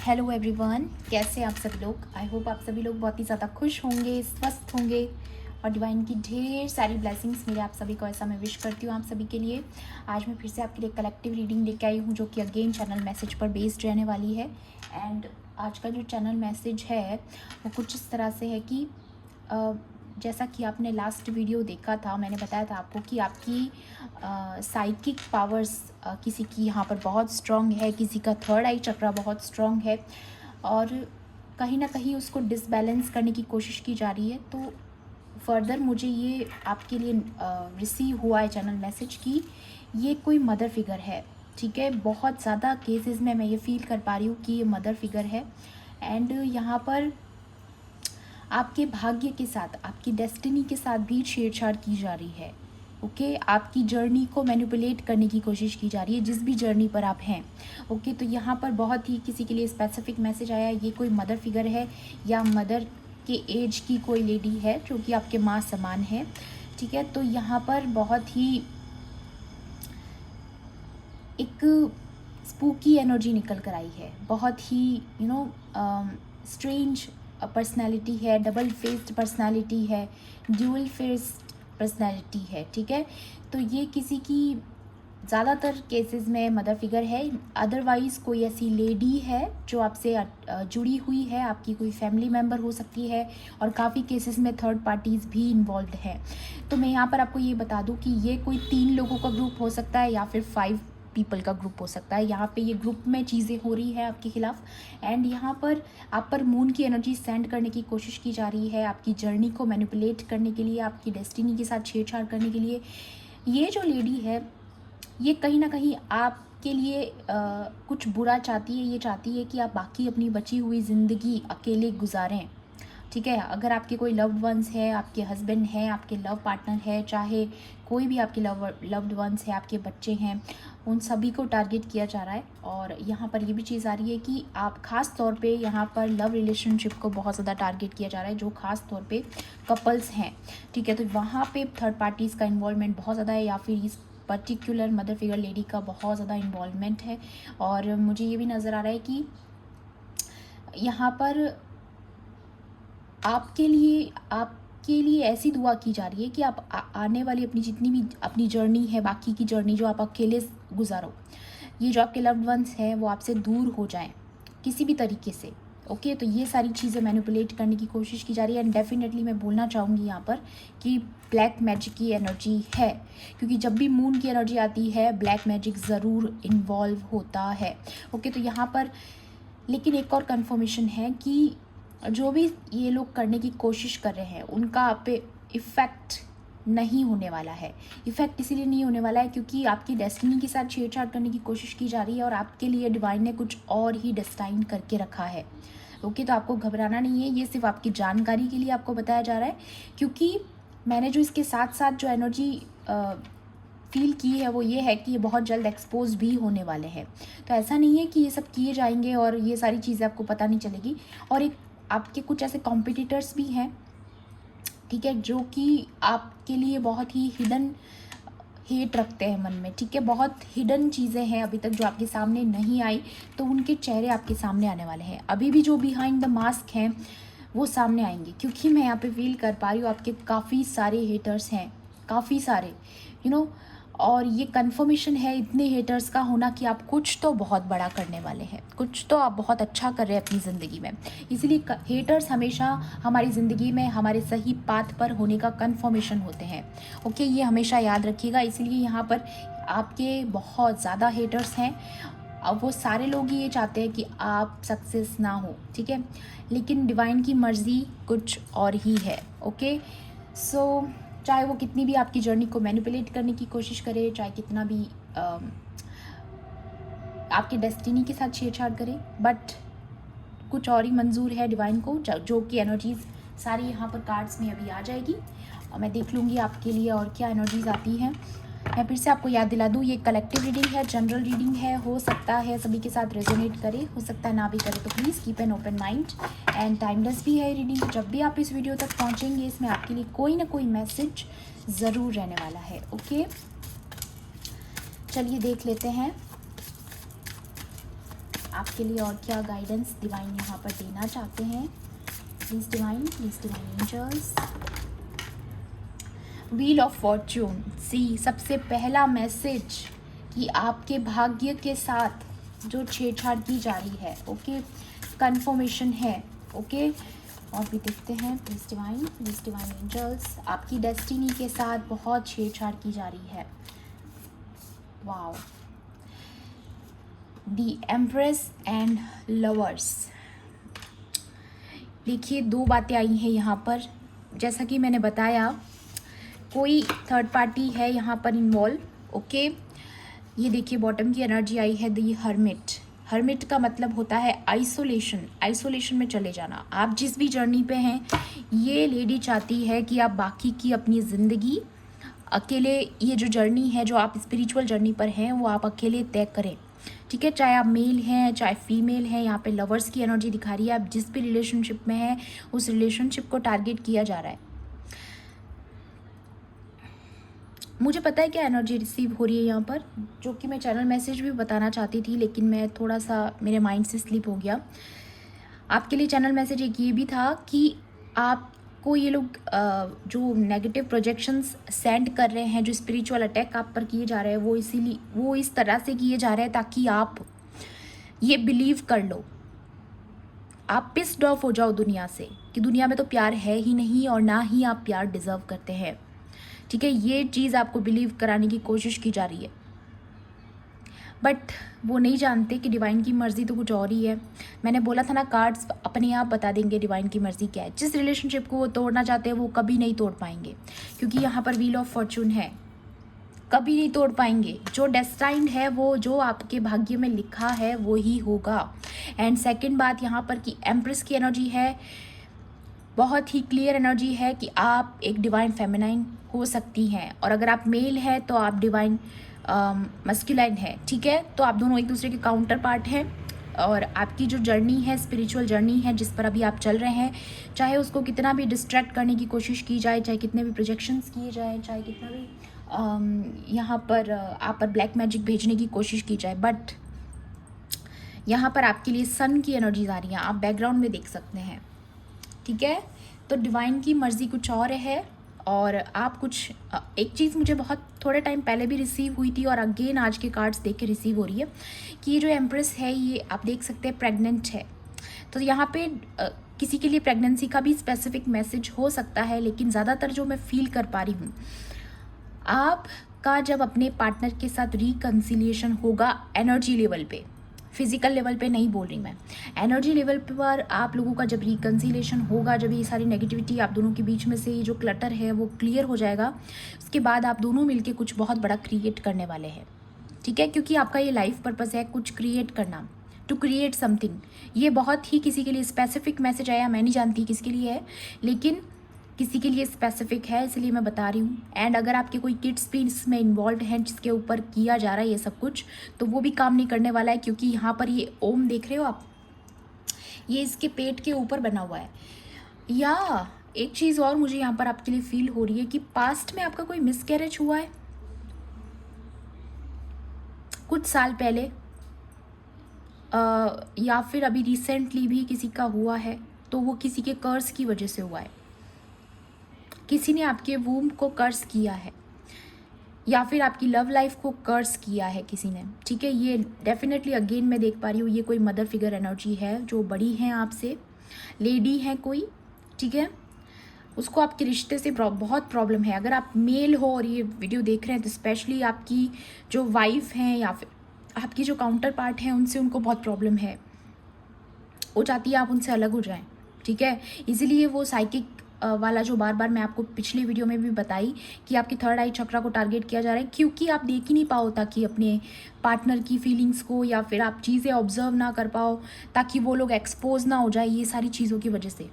Hello everyone, कैसे हैं आप सभी लोग। आई होप आप सभी लोग बहुत ही ज़्यादा खुश होंगे, स्वस्थ होंगे और डिवाइन की ढेर सारी ब्लेसिंग्स मेरे आप सभी को, ऐसा मैं विश करती हूँ आप सभी के लिए। आज मैं फिर से आपके लिए कलेक्टिव रीडिंग लेके आई हूँ, जो कि अगेन चैनल मैसेज पर बेस्ड रहने वाली है। एंड आज का जो चैनल मैसेज है वो कुछ इस तरह से है कि जैसा कि आपने लास्ट वीडियो देखा था, मैंने बताया था आपको कि आपकी साइकिक पावर्स किसी की यहाँ पर बहुत स्ट्रॉन्ग है, किसी का थर्ड आई चक्रा बहुत स्ट्रॉन्ग है और कहीं ना कहीं उसको डिसबैलेंस करने की कोशिश की जा रही है। तो फर्दर मुझे ये आपके लिए रिसीव हुआ है चैनल मैसेज कि ये कोई मदर फिगर है, ठीक है। बहुत ज़्यादा केसेस में मैं ये फील कर पा रही हूँ कि ये मदर फिगर है। एंड यहाँ पर आपके भाग्य के साथ, आपकी डेस्टिनी के साथ भी छेड़छाड़ की जा रही है। ओके, आपकी जर्नी को मैनिपुलेट करने की कोशिश की जा रही है, जिस भी जर्नी पर आप हैं। ओके, तो यहाँ पर बहुत ही किसी के लिए स्पेसिफिक मैसेज आया। ये कोई मदर फिगर है या मदर के एज की कोई लेडी है जो कि आपके माँ समान है, ठीक है। तो यहाँ पर बहुत ही एक स्पूकी एनर्जी निकल कर आई है, बहुत ही स्ट्रेंज पर्सनैलिटी है, डबल फेस्ड पर्सनैलिटी है, ड्यूअल फेस्ड पर्सनैलिटी है, ठीक है। तो ये किसी की ज़्यादातर केसेस में मदर फिगर है, अदरवाइज़ कोई ऐसी लेडी है जो आपसे जुड़ी हुई है, आपकी कोई फैमिली मेम्बर हो सकती है और काफ़ी केसेस में थर्ड पार्टीज़ भी इन्वॉल्व हैं। तो मैं यहाँ पर आपको ये बता दूँ कि ये कोई 3 लोगों का ग्रुप हो सकता है या फिर 5 पीपल का ग्रुप हो सकता है। यहाँ पे ये ग्रुप में चीज़ें हो रही है आपके खिलाफ। एंड यहाँ पर आप पर मून की एनर्जी सेंड करने की कोशिश की जा रही है, आपकी जर्नी को मैनिपुलेट करने के लिए, आपकी डेस्टिनी के साथ छेड़छाड़ करने के लिए। ये जो लेडी है ये कहीं ना कहीं आपके लिए कुछ बुरा चाहती है। ये चाहती है कि आप बाकी अपनी बची हुई ज़िंदगी अकेले गुजारें, ठीक है। अगर आपके कोई लव्ड वंस है, आपके हस्बैंड हैं, आपके लव पार्टनर है, चाहे कोई भी आपके लव्ड वंस है, आपके बच्चे हैं, उन सभी को टारगेट किया जा रहा है। और यहाँ पर ये भी चीज़ आ रही है कि आप ख़ास तौर पे यहाँ पर लव रिलेशनशिप को बहुत ज़्यादा टारगेट किया जा रहा है, जो ख़ास तौर पे कपल्स हैं, ठीक है। तो वहाँ पे थर्ड पार्टीज़ का इन्वॉल्वमेंट बहुत ज़्यादा है, या फिर इस पर्टिकुलर मदर फिगर लेडी का बहुत ज़्यादा इन्वॉल्वमेंट है। और मुझे ये भी नज़र आ रहा है कि यहाँ पर आपके लिए ऐसी दुआ की जा रही है कि आप आने वाली अपनी जितनी भी अपनी जर्नी है, बाकी की जर्नी जो आप अकेले गुजारो, ये जो आपके लव्ड वंस हैं वो आपसे दूर हो जाएं किसी भी तरीके से। ओके, तो ये सारी चीज़ें मैनिपुलेट करने की कोशिश की जा रही है। एंड डेफिनेटली मैं बोलना चाहूँगी यहाँ पर कि ब्लैक मैजिक की एनर्जी है, क्योंकि जब भी मून की एनर्जी आती है ब्लैक मैजिक ज़रूर इन्वॉल्व होता है। ओके, तो यहाँ पर लेकिन एक और कन्फर्मेशन है कि जो भी ये लोग करने की कोशिश कर रहे हैं उनका आप पे इफ़ेक्ट नहीं होने वाला है। इफ़ेक्ट इसीलिए नहीं होने वाला है क्योंकि आपकी डेस्टिनी के साथ छेड़छाड़ करने की कोशिश की जा रही है और आपके लिए डिवाइन ने कुछ और ही डिस्टाइन करके रखा है। ओके, तो आपको घबराना नहीं है, ये सिर्फ आपकी जानकारी के लिए आपको बताया जा रहा है। क्योंकि मैंने जो इसके साथ साथ जो एनर्जी फील की है वो ये है कि ये बहुत जल्द एक्सपोज भी होने वाले हैं। तो ऐसा नहीं है कि ये सब किए जाएंगे और ये सारी चीज़ें आपको पता नहीं चलेगी। और एक आपके कुछ ऐसे कॉम्पिटिटर्स भी हैं, ठीक है, जो कि आपके लिए बहुत ही हिडन हेट रखते हैं मन में, ठीक है। बहुत हिडन चीज़ें हैं अभी तक जो आपके सामने नहीं आई, तो उनके चेहरे आपके सामने आने वाले हैं। अभी भी जो बिहाइंड द मास्क हैं वो सामने आएंगे, क्योंकि मैं यहाँ पे फील कर पा रही हूँ आपके काफ़ी सारे हेटर्स हैं, काफ़ी सारे, और ये कन्फर्मेशन है इतने हेटर्स का होना कि आप कुछ तो बहुत बड़ा करने वाले हैं, कुछ तो आप बहुत अच्छा कर रहे हैं अपनी ज़िंदगी में। इसीलिए हेटर्स हमेशा हमारी ज़िंदगी में हमारे सही पाथ पर होने का कन्फर्मेशन होते हैं। ओके, ये हमेशा याद रखिएगा। इसीलिए यहाँ पर आपके बहुत ज़्यादा हेटर्स हैं। अब वो सारे लोग ही ये चाहते हैं कि आप सक्सेस ना हो, ठीक है, लेकिन डिवाइन की मर्ज़ी कुछ और ही है। ओके, सो चाहे वो कितनी भी आपकी जर्नी को मैनिपुलेट करने की कोशिश करे, चाहे कितना भी आपके डेस्टिनी के साथ छेड़छाड़ करे, बट कुछ और ही मंजूर है डिवाइन को, जो कि एनर्जीज़ सारी यहाँ पर कार्ड्स में अभी आ जाएगी और मैं देख लूँगी आपके लिए और क्या एनर्जीज़ आती हैं। मैं फिर से आपको याद दिला दूँ, ये कलेक्टिव रीडिंग है, जनरल रीडिंग है, हो सकता है सभी के साथ रेजोनेट करे, हो सकता है ना भी करे, तो please keep an open mind. And timeless भी है रीडिंग, जब भी आप इस वीडियो तक पहुँचेंगे इसमें आपके लिए कोई ना कोई मैसेज ज़रूर रहने वाला है। ओके, चलिए देख लेते हैं आपके लिए और क्या गाइडेंस डिवाइन यहाँ पर देना चाहते हैं। Please divine angels. Wheel of fortune. See, सबसे पहला मैसेज कि आपके भाग्य के साथ जो छेड़छाड़ की जा रही है, ओके, कन्फर्मेशन है, ओके। और भी देखते हैं प्लीज़ डिवाइन एंजल्स। आपकी डेस्टिनी के साथ बहुत छेड़छाड़ की जा रही है। Wow, the empress and lovers. देखिए, दो बातें आई हैं यहाँ पर। जैसा कि मैंने बताया, कोई थर्ड पार्टी है यहाँ पर इन्वॉल्व, ओके। ये देखिए, बॉटम की एनर्जी आई है दी हर्मिट। हर्मिट का मतलब होता है आइसोलेशन में चले जाना। आप जिस भी जर्नी पे हैं, ये लेडी चाहती है कि आप बाकी की अपनी ज़िंदगी अकेले, ये जो जर्नी है, जो आप स्पिरिचुअल जर्नी पर हैं, वो आप अकेले तय करें, ठीक है। चाहे आप मेल हैं चाहे फीमेल हैं, यहाँ पे लवर्स की एनर्जी दिखा रही है। आप जिस भी रिलेशनशिप में हैं, उस रिलेशनशिप को टारगेट किया जा रहा है। मुझे पता है क्या एनर्जी रिसीव हो रही है यहाँ पर, जो कि मैं चैनल मैसेज भी बताना चाहती थी, लेकिन मैं थोड़ा सा मेरे माइंड से स्लिप हो गया। आपके लिए चैनल मैसेज एक ये भी था कि आपको ये लोग जो नेगेटिव प्रोजेक्शंस सेंड कर रहे हैं, जो स्पिरिचुअल अटैक आप पर किए जा रहे हैं, वो इस तरह से किए जा रहे हैं ताकि आप ये बिलीव कर लो, आप पिस्ड ऑफ हो जाओ दुनिया से, कि दुनिया में तो प्यार है ही नहीं और ना ही आप प्यार डिज़र्व करते हैं, ठीक है। ये चीज़ आपको बिलीव कराने की कोशिश की जा रही है, बट वो नहीं जानते कि डिवाइन की मर्ज़ी तो कुछ और ही है। मैंने बोला था ना, कार्ड्स अपने आप बता देंगे डिवाइन की मर्ज़ी क्या है। जिस रिलेशनशिप को वो तोड़ना चाहते हैं, वो कभी नहीं तोड़ पाएंगे, क्योंकि यहाँ पर व्हील ऑफ फॉर्चून है, कभी नहीं तोड़ पाएंगे। जो डेस्टाइंड है, वो जो आपके भाग्य में लिखा है वो ही होगा। एंड सेकंड बात यहाँ पर कि एम्प्रेस की एनर्जी है, बहुत ही क्लियर एनर्जी है कि आप एक डिवाइन फेमिनाइन हो सकती हैं, और अगर आप मेल हैं तो आप डिवाइन मस्कुलाइन है, ठीक है। तो आप दोनों एक दूसरे के काउंटर पार्ट हैं, और आपकी जो जर्नी है, स्पिरिचुअल जर्नी है जिस पर अभी आप चल रहे हैं, चाहे उसको कितना भी डिस्ट्रैक्ट करने की कोशिश की जाए, चाहे कितने भी प्रोजेक्शंस किए जाए, चाहे कितना भी यहाँ पर आप पर ब्लैक मैजिक भेजने की कोशिश की जाए, बट यहाँ पर आपके लिए सन की एनर्जीज आ रही हैं, आप बैकग्राउंड में देख सकते हैं, ठीक है। तो डिवाइन की मर्ज़ी कुछ और है, और आप कुछ एक चीज़ मुझे बहुत थोड़े टाइम पहले भी रिसीव हुई थी, और अगेन आज के कार्ड्स देख के रिसीव हो रही है कि ये जो एम्प्रेस है, ये आप देख सकते हैं प्रेग्नेंट है। तो यहाँ पे किसी के लिए प्रेगनेंसी का भी स्पेसिफिक मैसेज हो सकता है, लेकिन ज़्यादातर जो मैं फील कर पा रही हूँ, आपका जब अपने पार्टनर के साथ रिकन्सिलिएशन होगा एनर्जी लेवल पे, फिजिकल लेवल पे नहीं बोल रही मैं, एनर्जी लेवल पर आप लोगों का जब रिकन्सिलेशन होगा, जब ये सारी नेगेटिविटी आप दोनों के बीच में से ये जो क्लटर है वो क्लियर हो जाएगा, उसके बाद आप दोनों मिलके कुछ बहुत बड़ा क्रिएट करने वाले हैं, ठीक है। क्योंकि आपका ये लाइफ पर्पस है कुछ क्रिएट करना, टू क्रिएट समथिंग। ये बहुत ही किसी के लिए स्पेसिफिक मैसेज आया, मैं नहीं जानती किसके लिए है, लेकिन किसी के लिए स्पेसिफिक है, इसलिए मैं बता रही हूँ। एंड अगर आपके कोई किड्स भी इसमें इन्वॉल्व हैं जिसके ऊपर किया जा रहा है ये सब कुछ, तो वो भी काम नहीं करने वाला है, क्योंकि यहाँ पर ये ओम देख रहे हो आप, ये इसके पेट के ऊपर बना हुआ है। या एक चीज़ और मुझे यहाँ पर आपके लिए फील हो रही है कि पास्ट में आपका कोई मिसकैरेज हुआ है कुछ साल पहले, या फिर अभी रिसेंटली भी किसी का हुआ है, तो वो किसी के कर्ज की वजह से हुआ है। किसी ने आपके वूम्ब को कर्ज किया है, या फिर आपकी लव लाइफ को कर्ज किया है किसी ने, ठीक है। ये डेफिनेटली अगेन मैं देख पा रही हूँ, ये कोई मदर फिगर एनर्जी है जो बड़ी हैं आपसे, लेडी है कोई, ठीक है। उसको आपके रिश्ते से बहुत प्रॉब्लम है। अगर आप मेल हो और ये वीडियो देख रहे हैं, तो स्पेशली आपकी जो वाइफ हैं या फिर आपकी जो काउंटर पार्ट हैं, उनसे उनको बहुत प्रॉब्लम है, वो चाहती है आप उनसे अलग हो जाएं, ठीक है। इसीलिए वो साइकिक वाला जो बार बार मैं आपको पिछली वीडियो में भी बताई कि आपकी थर्ड आई चक्रा को टारगेट किया जा रहा है, क्योंकि आप देख ही नहीं पाओ ताकि अपने पार्टनर की फीलिंग्स को, या फिर आप चीज़ें ऑब्जर्व ना कर पाओ ताकि वो लोग एक्सपोज ना हो जाए, ये सारी चीज़ों की वजह से,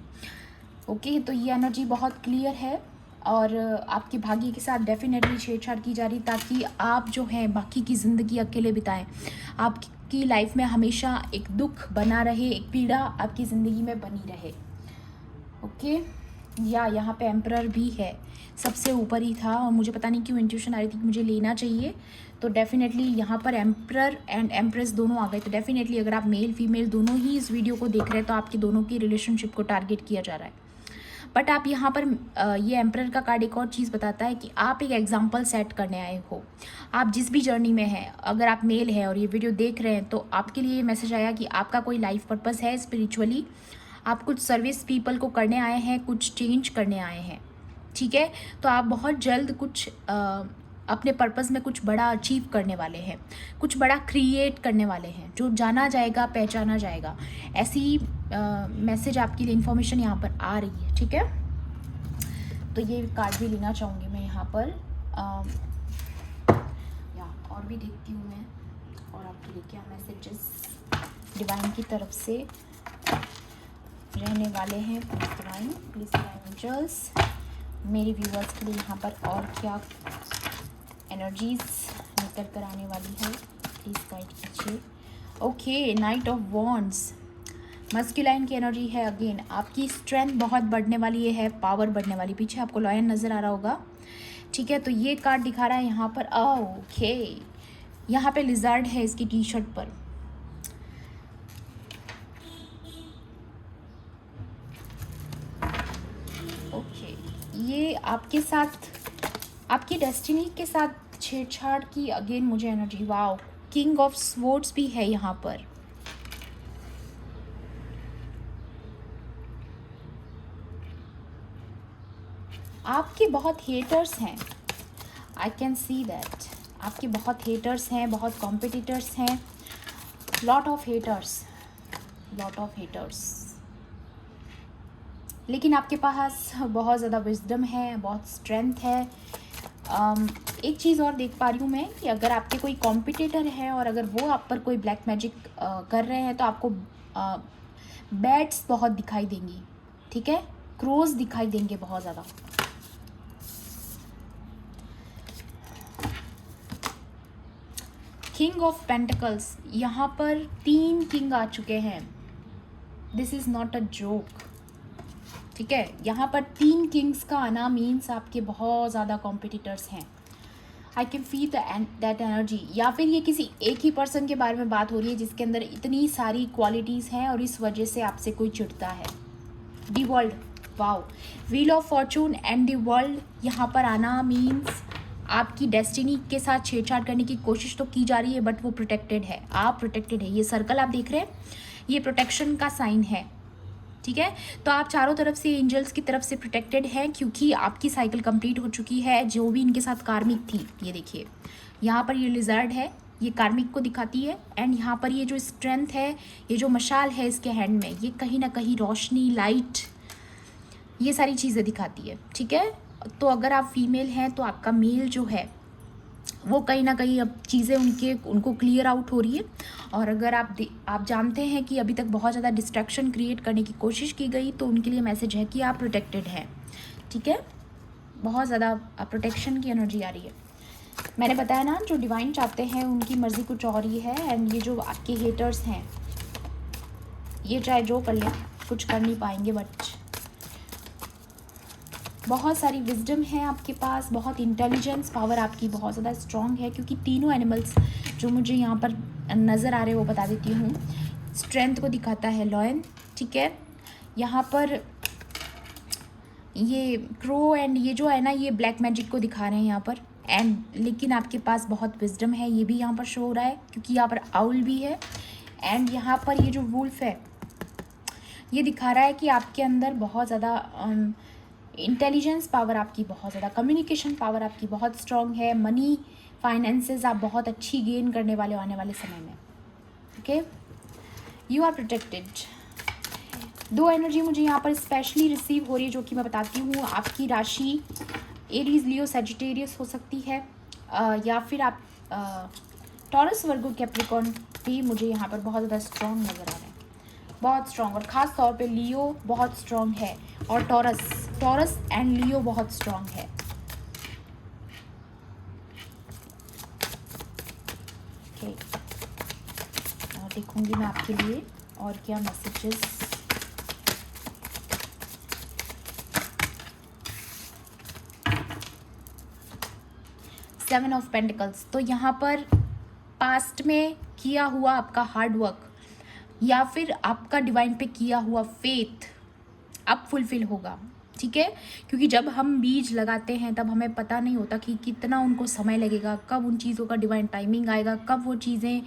ओके। तो ये एनर्जी बहुत क्लियर है, और आपके भाग्य के साथ डेफिनेटली छेड़छाड़ की जा रही, ताकि आप जो हैं बाकी की ज़िंदगी अकेले बिताएं, आपकी लाइफ में हमेशा एक दुख बना रहे, एक पीड़ा आपकी ज़िंदगी में बनी रहे, ओके। या यहाँ पे एम्परर भी है, सबसे ऊपर ही था, और मुझे पता नहीं क्यों इंट्यूशन आ रही थी कि मुझे लेना चाहिए, तो डेफिनेटली यहाँ पर एम्प्रर एंड एम्प्रेस दोनों आ गए। तो डेफिनेटली अगर आप मेल फीमेल दोनों ही इस वीडियो को देख रहे हैं तो आपके दोनों की रिलेशनशिप को टारगेट किया जा रहा है। बट आप यहाँ पर ये एम्प्रर का कार्ड एक और चीज़ बताता है कि आप एक एग्जाम्पल सेट करने आए हो। आप जिस भी जर्नी में हैं, अगर आप मेल हैं और ये वीडियो देख रहे हैं तो आपके लिए ये मैसेज आया कि आपका कोई लाइफ पर्पस है स्पिरिचुअली, आप कुछ सर्विस पीपल को करने आए हैं, कुछ चेंज करने आए हैं, ठीक है। तो आप बहुत जल्द कुछ अपने पर्पस में कुछ बड़ा अचीव करने वाले हैं, कुछ बड़ा क्रिएट करने वाले हैं जो जाना जाएगा, पहचाना जाएगा। ऐसी मैसेज आपके लिए इन्फॉर्मेशन यहाँ पर आ रही है, ठीक है। तो ये कार्ड भी लेना चाहूँगी मैं यहाँ पर, या और भी देखती हूँ मैं और आपके लिए क्या मैसेजेस डिवाइन की तरफ से रहने वाले हैं। डिवाइन प्लीज, एंजल्स मेरे व्यूअर्स के लिए यहाँ पर और क्या एनर्जीज निकल कर आने वाली है, प्लीज़ गाइड कीजिए। Okay, night of wands masculine की एनर्जी है। अगेन आपकी स्ट्रेंथ बहुत बढ़ने वाली है, पावर बढ़ने वाली। पीछे आपको लॉयन नज़र आ रहा होगा, ठीक है। तो ये कार्ड दिखा रहा है यहाँ पर, ओके, यहाँ पे लिजर्ड है इसकी टी शर्ट पर। ओके, ये आपके साथ, आपकी डेस्टिनी के साथ छेड़छाड़ की अगेन मुझे energy. Wow, king of swords भी है यहाँ पर। आपके बहुत हेटर्स हैं, आई कैन सी दैट। आपके बहुत हेटर्स हैं, बहुत कॉम्पिटिटर्स हैं, lot of haters, lot of haters. लेकिन आपके पास बहुत ज़्यादा विजडम है, बहुत स्ट्रेंथ है। एक चीज़ और देख पा रही हूँ मैं कि अगर आपके कोई कॉम्पिटिटर है और अगर वो आप पर कोई ब्लैक मैजिक कर रहे हैं तो आपको बैट्स बहुत दिखाई देंगी, ठीक है, क्रोज दिखाई देंगे बहुत ज़्यादा। किंग ऑफ पेंटिकल्स, यहाँ पर 3 किंग आ चुके हैं। This is not a joke, ठीक है। यहाँ पर 3 किंग्स का आना मीन्स आपके बहुत ज़्यादा कॉम्पिटिटर्स हैं। I can feel that energy. या फिर ये किसी एक ही पर्सन के बारे में बात हो रही है जिसके अंदर इतनी सारी क्वालिटीज़ हैं और इस वजह से आपसे कोई चिढ़ता है। The world, wow, wheel of Fortune and the world यहाँ पर आना मीन्स आपकी डेस्टिनी के साथ छेड़छाड़ करने की कोशिश तो की जा रही है बट वो प्रोटेक्टेड है, आप प्रोटेक्टेड है। ये सर्कल आप देख रहे हैं, ये प्रोटेक्शन का साइन है, ठीक है। तो आप चारों तरफ से एंजल्स की तरफ से प्रोटेक्टेड हैं क्योंकि आपकी साइकिल कंप्लीट हो चुकी है। जो भी इनके साथ कार्मिक थी, ये देखिए यहाँ पर ये लिजर्ड है, ये कार्मिक को दिखाती है। एंड यहाँ पर ये जो स्ट्रेंथ है, ये जो मशाल है इसके हैंड में, ये कहीं ना कहीं रोशनी, लाइट, ये सारी चीज़ें दिखाती है, ठीक है। तो अगर आप फीमेल हैं तो आपका मेल जो है वो कहीं ना कहीं अब चीज़ें उनको क्लियर आउट हो रही है। और अगर आप जानते हैं कि अभी तक बहुत ज़्यादा डिस्ट्रैक्शन क्रिएट करने की कोशिश की गई तो उनके लिए मैसेज है कि आप प्रोटेक्टेड हैं, ठीक है। बहुत ज़्यादा प्रोटेक्शन की एनर्जी आ रही है। मैंने बताया ना, जो डिवाइन चाहते हैं उनकी मर्ज़ी कुछ और ही है। एंड ये जो आपके हेटर्स हैं, ये चाहे जो कर लें, कुछ कर नहीं पाएंगे। बट बहुत सारी विजडम है आपके पास, बहुत इंटेलिजेंस पावर आपकी बहुत ज़्यादा स्ट्रॉन्ग है। क्योंकि तीनों एनिमल्स जो मुझे यहाँ पर नज़र आ रहे हैं वो बता देती हूँ। स्ट्रेंथ को दिखाता है लॉयन, ठीक है। यहाँ पर ये क्रो एंड ये जो है ना, ये ब्लैक मैजिक को दिखा रहे हैं यहाँ पर। एंड लेकिन आपके पास बहुत विजडम है, ये भी यहाँ पर शो हो रहा है क्योंकि यहाँ पर आउल भी है। एंड यहाँ पर ये जो वुल्फ है, ये दिखा रहा है कि आपके अंदर बहुत ज़्यादा इंटेलिजेंस पावर आपकी बहुत ज़्यादा, कम्युनिकेशन पावर आपकी बहुत स्ट्रॉन्ग है। मनी, फाइनेंसेस आप बहुत अच्छी गेन करने वाले आने वाले समय में, okay. You are protected. 2 energy मुझे यहाँ पर स्पेशली रिसीव हो रही है जो कि मैं बताती हूँ। आपकी राशि एरीज, लियो, सजिटेरियस हो सकती है, या फिर आप टॉरस, वर्गो, कैप्रिकॉर्न भी मुझे यहाँ पर बहुत ज़्यादा स्ट्रॉन्ग नज़र आ रहे हैं, बहुत स्ट्रॉन्ग। और ख़ास तौर पे लियो बहुत स्ट्रॉन्ग है और टॉरस एंड लियो बहुत स्ट्रॉन्ग है, ओके। और देखूंगी मैं आपके लिए और क्या मैसेजेस। 7 of pentacles. तो यहाँ पर पास्ट में किया हुआ आपका हार्ड वर्क या फिर आपका डिवाइन पे किया हुआ फेथ अब फुलफिल होगा, ठीक है। क्योंकि जब हम बीज लगाते हैं तब हमें पता नहीं होता कि कितना उनको समय लगेगा, कब उन चीज़ों का डिवाइन टाइमिंग आएगा, कब वो चीज़ें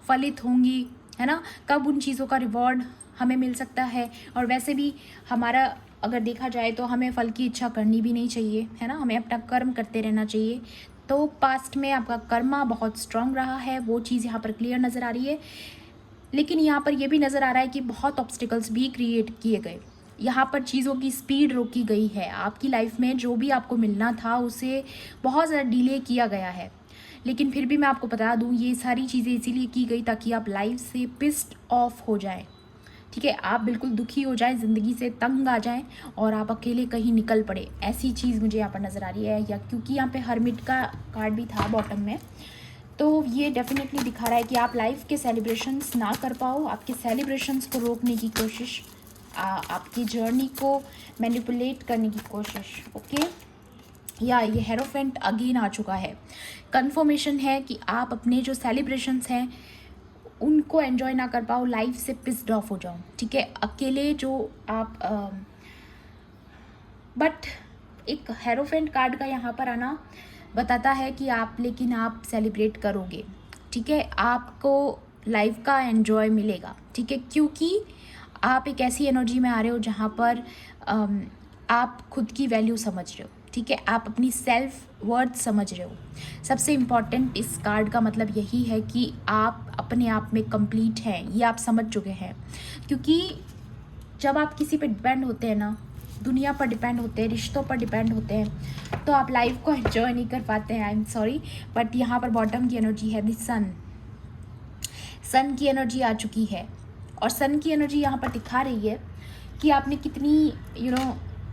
फलित होंगी, है ना, कब उन चीज़ों का रिवॉर्ड हमें मिल सकता है। और वैसे भी हमारा अगर देखा जाए तो हमें फल की इच्छा करनी भी नहीं चाहिए, है ना, हमें अपना कर्म करते रहना चाहिए। तो पास्ट में आपका कर्मा बहुत स्ट्रांग रहा है, वो चीज़ यहाँ पर क्लियर नज़र आ रही है। लेकिन यहाँ पर ये भी नज़र आ रहा है कि बहुत ऑब्स्टिकल्स भी क्रिएट किए गए, यहाँ पर चीज़ों की स्पीड रोकी गई है। आपकी लाइफ में जो भी आपको मिलना था उसे बहुत ज़्यादा डिले किया गया है। लेकिन फिर भी मैं आपको बता दूँ, ये सारी चीज़ें इसीलिए की गई ताकि आप लाइफ से पिस्ड ऑफ हो जाएं, ठीक है, आप बिल्कुल दुखी हो जाएं, ज़िंदगी से तंग आ जाएं और आप अकेले कहीं निकल पड़े, ऐसी चीज़ मुझे यहाँ पर नज़र आ रही है। या क्योंकि यहाँ पे हर्मिट का कार्ड भी था बॉटम में, तो ये डेफिनेटली दिखा रहा है कि आप लाइफ के सेलिब्रेशंस ना कर पाओ, आपके सेलिब्रेशंस को रोकने की कोशिश, आपकी जर्नी को मैनिपुलेट करने की कोशिश, ओके। या ये हेरोफेंट अगेन आ चुका है, कंफर्मेशन है कि आप अपने जो सेलिब्रेशंस हैं उनको एंजॉय ना कर पाओ, लाइफ से पिस्ड ऑफ हो जाओ, ठीक है, अकेले जो आप बट एक हेरोफेंट कार्ड का यहाँ पर आना बताता है कि आप, लेकिन आप सेलिब्रेट करोगे, ठीक है, आपको लाइफ का एंजॉय मिलेगा, ठीक है, क्योंकि आप एक ऐसी एनर्जी में आ रहे हो जहाँ पर आप खुद की वैल्यू समझ रहे हो, ठीक है, आप अपनी सेल्फ वर्थ समझ रहे हो। सबसे इम्पॉर्टेंट इस कार्ड का मतलब यही है कि आप अपने आप में कंप्लीट हैं, ये आप समझ चुके हैं। क्योंकि जब आप किसी पे डिपेंड होते हैं ना, दुनिया पर डिपेंड होते हैं, रिश्तों पर डिपेंड होते हैं, तो आप लाइफ को एंजॉय नहीं कर पाते हैं। आई एम सॉरी, बट यहाँ पर बॉटम की एनर्जी है द सन की एनर्जी आ चुकी है। और सन की एनर्जी यहाँ पर दिखा रही है कि आपने कितनी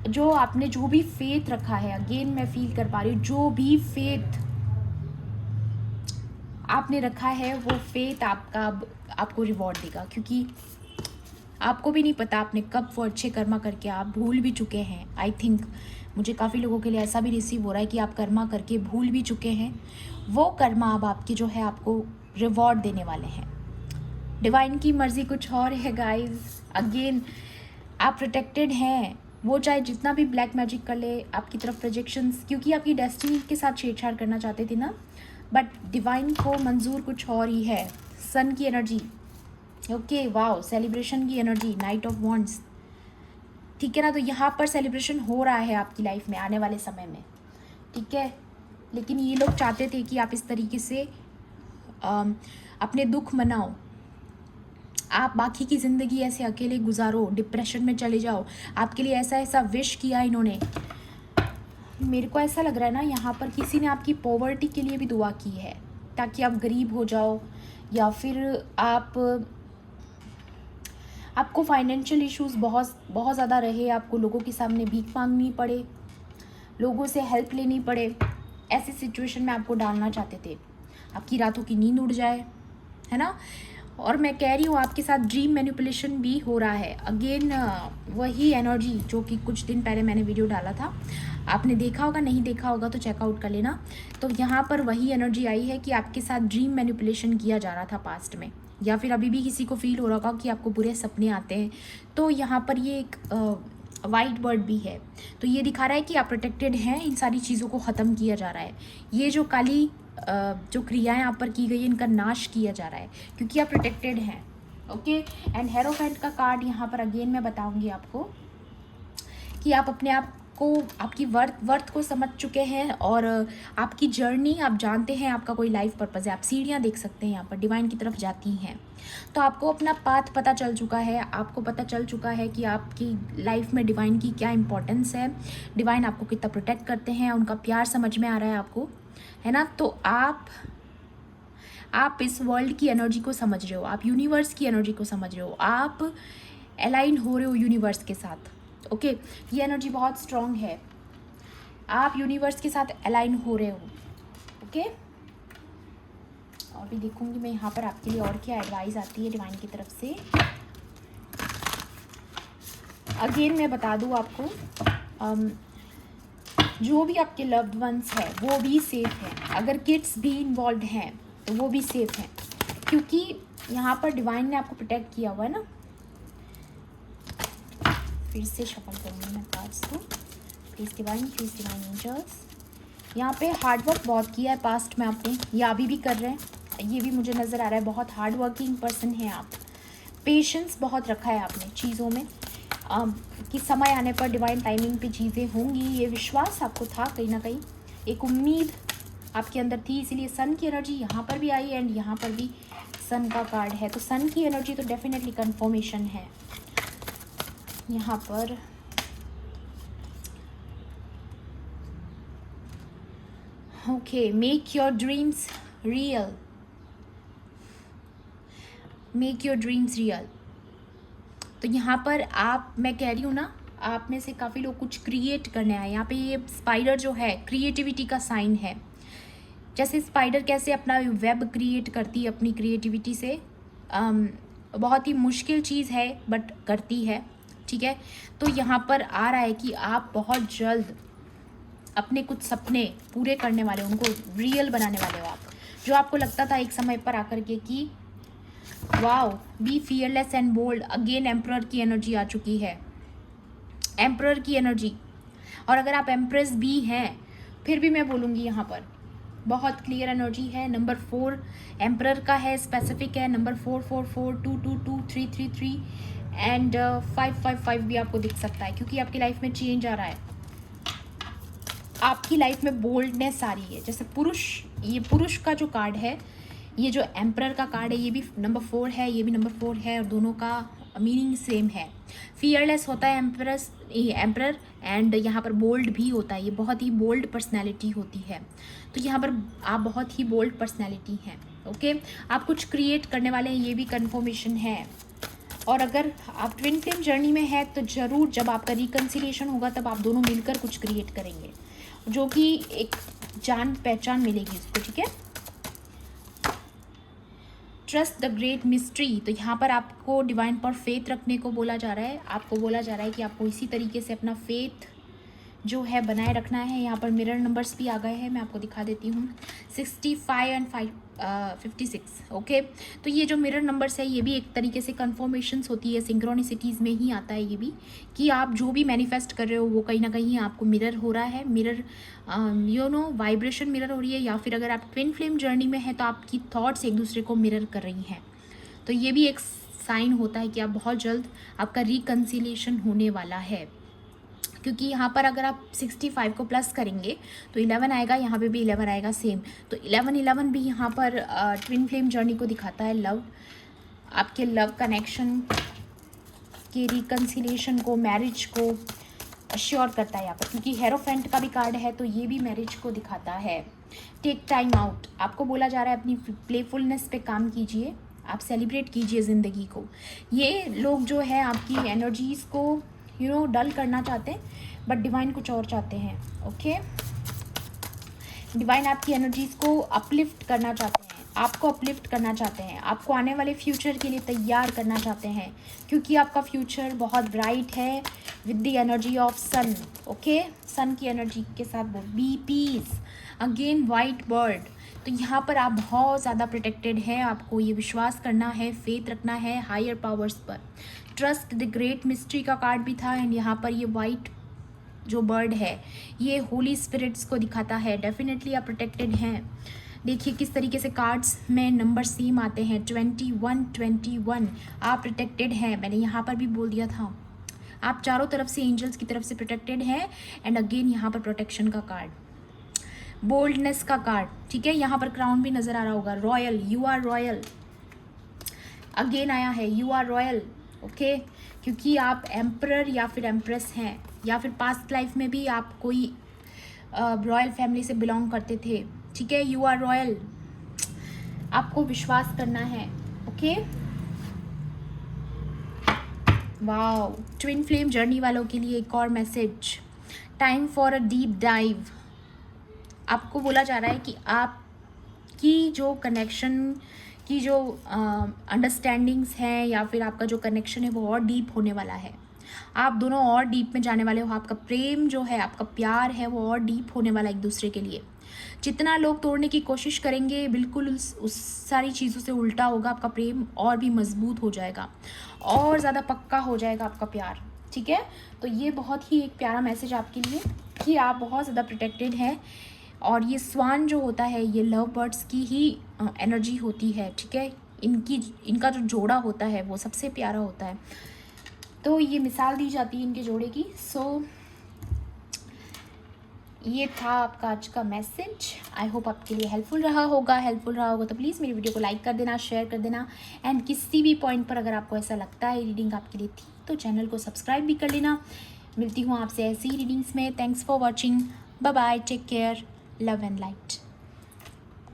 जो आपने जो भी फेथ रखा है, अगेन मैं फील कर पा रही हूँ, जो भी फेथ आपने रखा है वो फेथ आपको रिवॉर्ड देगा। क्योंकि आपको भी नहीं पता आपने कब वो अच्छे कर्मा करके आप भूल भी चुके हैं। आई थिंक मुझे काफ़ी लोगों के लिए ऐसा भी रिसीव हो रहा है कि आप कर्मा करके भूल भी चुके हैं, वो कर्मा अब आपकी जो है आपको रिवॉर्ड देने वाले हैं। डिवाइन की मर्जी कुछ और है गाइस। अगेन आप प्रोटेक्टेड हैं, वो चाहे जितना भी ब्लैक मैजिक कर ले आपकी तरफ प्रोजेक्शंस, क्योंकि आपकी डेस्टिनी के साथ छेड़छाड़ करना चाहते थे ना, बट डिवाइन को मंजूर कुछ और ही है। सन की एनर्जी, ओके, वाओ, सेलिब्रेशन की एनर्जी, नाइट ऑफ वॉन्ड्स, ठीक है ना। तो यहाँ पर सेलिब्रेशन हो रहा है आपकी लाइफ में आने वाले समय में, ठीक है। लेकिन ये लोग चाहते थे कि आप इस तरीके से अपने दुख मनाओ, आप बाकी की ज़िंदगी ऐसे अकेले गुजारो, डिप्रेशन में चले जाओ। आपके लिए ऐसा ऐसा विश किया इन्होंने। मेरे को ऐसा लग रहा है ना, यहाँ पर किसी ने आपकी पॉवर्टी के लिए भी दुआ की है ताकि आप गरीब हो जाओ, या फिर आपको फाइनेंशियल इश्यूज़ बहुत ज़्यादा रहे, आपको लोगों के सामने भीख मांगनी पड़े, लोगों से हेल्प लेनी पड़े, ऐसी सिचुएशन में आपको डालना चाहते थे, आपकी रातों की नींद उड़ जाए, है ना। और मैं कह रही हूँ आपके साथ ड्रीम मैनिपुलेशन भी हो रहा है। अगेन वही एनर्जी जो कि कुछ दिन पहले मैंने वीडियो डाला था, आपने देखा होगा, नहीं देखा होगा तो चेकआउट कर लेना। तो यहाँ पर वही एनर्जी आई है कि आपके साथ ड्रीम मैनिपुलेशन किया जा रहा था पास्ट में, या फिर अभी भी किसी को फील हो रहा होगा कि आपको बुरे सपने आते हैं। तो यहाँ पर ये एक वाइट बर्ड भी है, तो ये दिखा रहा है कि आप प्रोटेक्टेड हैं, इन सारी चीज़ों को ख़त्म किया जा रहा है। ये जो काली जो क्रियाएं आप पर की गई, इनका नाश किया जा रहा है क्योंकि आप प्रोटेक्टेड हैं, ओके। एंड हेरोफेंट का कार्ड यहाँ पर अगेन मैं बताऊंगी आपको कि आप अपने आप को, आपकी वर्थ को समझ चुके हैं और आपकी जर्नी आप जानते हैं, आपका कोई लाइफ पर्पज़ है। आप सीढ़ियाँ देख सकते हैं यहाँ पर डिवाइन की तरफ जाती हैं, तो आपको अपना पाथ पता चल चुका है, आपको पता चल चुका है कि आपकी लाइफ में डिवाइन की क्या इंपॉर्टेंस है, डिवाइन आपको कितना प्रोटेक्ट करते हैं, उनका प्यार समझ में आ रहा है आपको, है ना। तो आप इस वर्ल्ड की एनर्जी को समझ रहे हो, आप यूनिवर्स की एनर्जी को समझ रहे हो, आप अलाइन हो रहे हो यूनिवर्स के साथ, ओके। ये एनर्जी बहुत स्ट्रॉन्ग है, आप यूनिवर्स के साथ अलाइन हो रहे हो, ओके। और भी देखूंगी मैं यहाँ पर आपके लिए और क्या एडवाइस आती है डिवाइन की तरफ से। अगेन मैं बता दूँ आपको, जो भी आपके लव्ड वंस हैं वो भी सेफ हैं। अगर किड्स भी इन्वॉल्व हैं तो वो भी सेफ हैं, क्योंकि यहाँ पर डिवाइन ने आपको प्रोटेक्ट किया हुआ है ना। फिर से शफल करूँगी मैं कार्ड्स को। Please divine angels. यहाँ पे हार्डवर्क बहुत किया है पास्ट में आपने, या अभी भी कर रहे हैं, ये भी मुझे नज़र आ रहा है। बहुत हार्ड वर्किंग पर्सन है आप। पेशेंस बहुत रखा है आपने चीज़ों में, कि समय आने पर डिवाइन टाइमिंग पे चीज़ें होंगी, ये विश्वास आपको था कहीं ना कहीं, एक उम्मीद आपके अंदर थी। इसीलिए सन की एनर्जी यहाँ पर भी आई एंड यहाँ पर भी सन का कार्ड है। तो सन की एनर्जी तो डेफिनेटली कंफर्मेशन है यहाँ पर। Okay, make your dreams real, make your dreams real. तो यहाँ पर आप, मैं कह रही हूँ ना, आप में से काफ़ी लोग कुछ क्रिएट करने आए। यहाँ पे ये स्पाइडर जो है क्रिएटिविटी का साइन है। जैसे स्पाइडर कैसे अपना वेब क्रिएट करती है अपनी क्रिएटिविटी से, बहुत ही मुश्किल चीज़ है बट करती है, ठीक है। तो यहाँ पर आ रहा है कि आप बहुत जल्द अपने कुछ सपने पूरे करने वाले हो, उनको रियल बनाने वाले हो आप। जो आपको लगता था एक समय पर आकर के कि wow, be fearless and bold, again emperor की एनर्जी आ चुकी है, एम्परर की एनर्जी। और अगर आप एम्प्रेस भी हैं फिर भी मैं बोलूँगी यहाँ पर बहुत क्लियर एनर्जी है। नंबर 4 एम्परर का है, स्पेसिफिक है। नंबर 4 4 4 2 2 2 3 3 3 एंड 5 5 5 भी आपको दिख सकता है, क्योंकि आपकी लाइफ में चेंज आ रहा है। आपकी लाइफ में बोल्डनेस आ रही है। जैसे पुरुष, ये पुरुष का जो कार्ड है, ये जो एम्परर का कार्ड है, ये भी नंबर 4 है, ये भी नंबर 4 है, और दोनों का मीनिंग सेम है। फियरलेस होता है एम्परर, एंड यहाँ पर बोल्ड भी होता है। ये बहुत ही बोल्ड पर्सनैलिटी होती है। तो यहाँ पर आप बहुत ही बोल्ड पर्सनैलिटी हैं, ओके। आप कुछ क्रिएट करने वाले हैं, ये भी कन्फर्मेशन है। और अगर आप ट्विन फ्लेम जर्नी में है तो ज़रूर जब आपका रिकन्सिलिएशन होगा तब आप दोनों मिलकर कुछ क्रिएट करेंगे, जो कि एक जान पहचान मिलेगी उसको, ठीक है। Trust the great mystery. तो यहाँ पर आपको डिवाइन पर फेथ रखने को बोला जा रहा है। आपको बोला जा रहा है कि आपको इसी तरीके से अपना फेथ जो है बनाए रखना है। यहाँ पर मिरर नंबर्स भी आ गए हैं, मैं आपको दिखा देती हूँ, 65 एंड 56, ओके। तो ये जो मिरर नंबर्स है ये भी एक तरीके से कन्फर्मेशंस होती है, सिंक्रोनिसिटीज़ में ही आता है ये भी, कि आप जो भी मैनिफेस्ट कर रहे हो वो कहीं ना कहीं आपको मिरर हो रहा है। मिरर वाइब्रेशन मिरर हो रही है, या फिर अगर आप ट्विन फ्लेम जर्नी में है तो आपकी थॉट्स एक दूसरे को मिरर कर रही हैं। तो ये भी एक साइन होता है कि आप बहुत जल्द आपका रिकन्सिलिएशन होने वाला है, क्योंकि यहाँ पर अगर आप 65 को प्लस करेंगे तो 11 आएगा, यहाँ पे भी 11 आएगा सेम। तो 11 भी यहाँ पर ट्विन फ्लेम जर्नी को दिखाता है, लव, आपके लव कनेक्शन के रिकन्सिलिएशन को, मैरिज को अश्योर करता है यहाँ पर, क्योंकि हेरोफेंट का भी कार्ड है तो ये भी मैरिज को दिखाता है। टेक टाइम आउट, आपको बोला जा रहा है अपनी प्लेफुलनेस पे काम कीजिए, आप सेलिब्रेट कीजिए ज़िंदगी को। ये लोग जो है आपकी एनर्जीज़ को डल करना चाहते हैं, बट डिवाइन कुछ और चाहते हैं, ओके। डिवाइन आपकी एनर्जीज़ को अपलिफ्ट करना चाहते हैं, आपको अपलिफ्ट करना चाहते हैं, आपको आने वाले फ्यूचर के लिए तैयार करना चाहते हैं, क्योंकि आपका फ्यूचर बहुत ब्राइट है with the energy of sun, okay. Sun की एनर्जी के साथ be peace, again white bird. तो यहाँ पर आप बहुत ज़्यादा प्रोटेक्टेड हैं, आपको ये विश्वास करना है, फेथ रखना है हायर पावर्स पर। ट्रस्ट द ग्रेट मिस्ट्री का कार्ड भी था, एंड यहाँ पर ये वाइट जो बर्ड है ये होली स्पिरिट्स को दिखाता है। डेफिनेटली आप प्रोटेक्टेड हैं। देखिए किस तरीके से कार्ड्स में नंबर सेम आते हैं, 21 21, आप प्रोटेक्टेड हैं। मैंने यहाँ पर भी बोल दिया था, आप चारों तरफ से एंजल्स की तरफ से प्रोटेक्टेड हैं। एंड अगेन यहाँ पर प्रोटेक्शन का कार्ड, बोल्डनेस का कार्ड, ठीक है। यहाँ पर क्राउन भी नज़र आ रहा होगा, royal, you are royal, again आया है यू आर रॉयल, ओके। क्योंकि आप एम्परर या फिर एम्प्रेस हैं, या फिर पास्ट लाइफ में भी आप कोई रॉयल फैमिली से बिलोंग करते थे, ठीक है। यू आर रॉयल, आपको विश्वास करना है, okay. Wow, twin flame journey वालों के लिए एक और message, time for a deep dive. आपको बोला जा रहा है कि आपकी जो कनेक्शन की जो अंडरस्टैंडिंग्स हैं, या फिर आपका जो कनेक्शन है वो और डीप होने वाला है। आप दोनों और डीप में जाने वाले हो। आपका प्रेम जो है, आपका प्यार है, वो और डीप होने वाला एक दूसरे के लिए। जितना लोग तोड़ने की कोशिश करेंगे, बिल्कुल उस सारी चीज़ों से उल्टा होगा। आपका प्रेम और भी मजबूत हो जाएगा, और ज़्यादा पक्का हो जाएगा आपका प्यार। ठीक है, तो ये बहुत ही एक प्यारा मैसेज आपके लिए कि आप बहुत ज़्यादा प्रोटेक्टेड हैं। और ये स्वान जो होता है, ये लव बर्ड्स की ही एनर्जी होती है। ठीक है, इनका जो जोड़ा होता है वो सबसे प्यारा होता है। तो ये मिसाल दी जाती है इनके जोड़े की। सो ये था आपका आज का मैसेज। आई होप आपके लिए हेल्पफुल रहा होगा। तो प्लीज़ मेरी वीडियो को लाइक कर देना, शेयर कर देना। एंड किसी भी पॉइंट पर अगर आपको ऐसा लगता है रीडिंग आपके लिए थी, तो चैनल को सब्सक्राइब भी कर लेना। मिलती हूँ आपसे ऐसी ही रीडिंग्स में। Thanks for watching. Bye bye, take care, love and light.